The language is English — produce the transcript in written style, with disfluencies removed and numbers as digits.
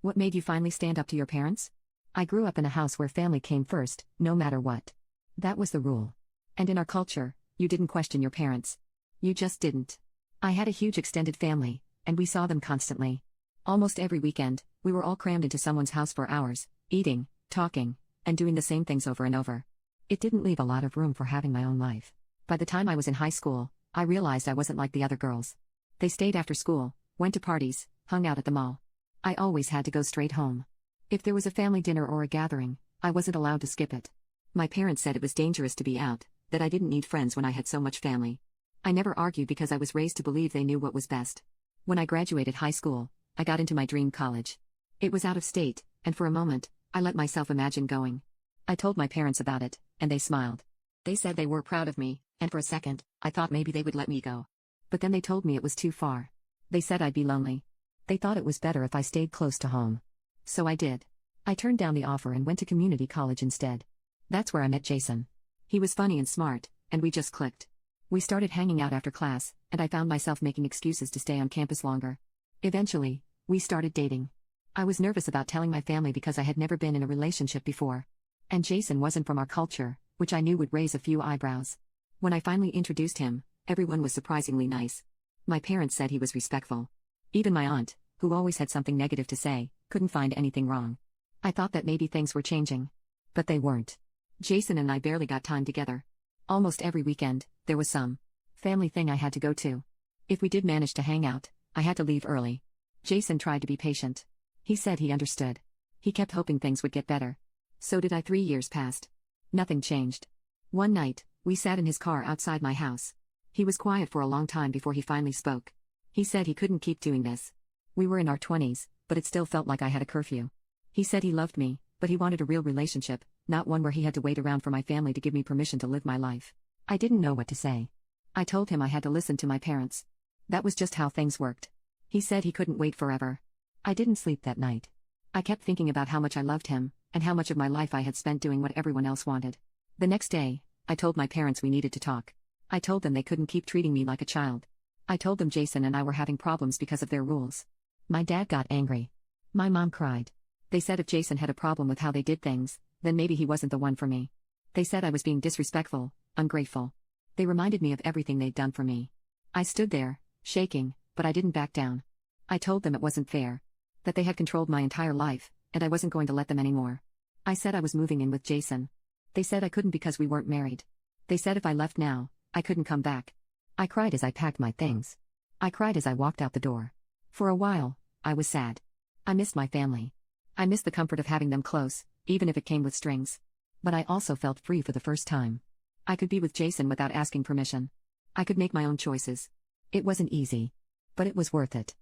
What made you finally stand up to your parents? I grew up in a house where family came first, no matter what. That was the rule. And in our culture, you didn't question your parents. You just didn't. I had a huge extended family, and we saw them constantly. Almost every weekend, we were all crammed into someone's house for hours, eating, talking, and doing the same things over and over. It didn't leave a lot of room for having my own life. By the time I was in high school, I realized I wasn't like the other girls. They stayed after school, went to parties, hung out at the mall. I always had to go straight home. If there was a family dinner or a gathering, I wasn't allowed to skip it. My parents said it was dangerous to be out, that I didn't need friends when I had so much family. I never argued because I was raised to believe they knew what was best. When I graduated high school, I got into my dream college. It was out of state, and for a moment, I let myself imagine going. I told my parents about it, and they smiled. They said they were proud of me, and for a second, I thought maybe they would let me go. But then they told me it was too far. They said I'd be lonely. They thought it was better if I stayed close to home. So I did. I turned down the offer and went to community college instead. That's where I met Jason. He was funny and smart, and we just clicked. We started hanging out after class, and I found myself making excuses to stay on campus longer. Eventually, we started dating. I was nervous about telling my family because I had never been in a relationship before. And Jason wasn't from our culture, which I knew would raise a few eyebrows. When I finally introduced him, everyone was surprisingly nice. My parents said he was respectful. Even my aunt, who always had something negative to say, couldn't find anything wrong. I thought that maybe things were changing. But they weren't. Jason and I barely got time together. Almost every weekend, there was some family thing I had to go to. If we did manage to hang out, I had to leave early. Jason tried to be patient. He said he understood. He kept hoping things would get better. So did I. 3 years passed. Nothing changed. One night, we sat in his car outside my house. He was quiet for a long time before he finally spoke. He said he couldn't keep doing this. We were in our 20s, but it still felt like I had a curfew. He said he loved me, but he wanted a real relationship, not one where he had to wait around for my family to give me permission to live my life. I didn't know what to say. I told him I had to listen to my parents. That was just how things worked. He said he couldn't wait forever. I didn't sleep that night. I kept thinking about how much I loved him, and how much of my life I had spent doing what everyone else wanted. The next day, I told my parents we needed to talk. I told them they couldn't keep treating me like a child. I told them Jason and I were having problems because of their rules. My dad got angry. My mom cried. They said if Jason had a problem with how they did things, then maybe he wasn't the one for me. They said I was being disrespectful, ungrateful. They reminded me of everything they'd done for me. I stood there, shaking, but I didn't back down. I told them it wasn't fair. That they had controlled my entire life, and I wasn't going to let them anymore. I said I was moving in with Jason. They said I couldn't because we weren't married. They said if I left now, I couldn't come back. I cried as I packed my things. I cried as I walked out the door. For a while, I was sad. I missed my family. I missed the comfort of having them close, even if it came with strings. But I also felt free for the first time. I could be with Jason without asking permission. I could make my own choices. It wasn't easy. But it was worth it.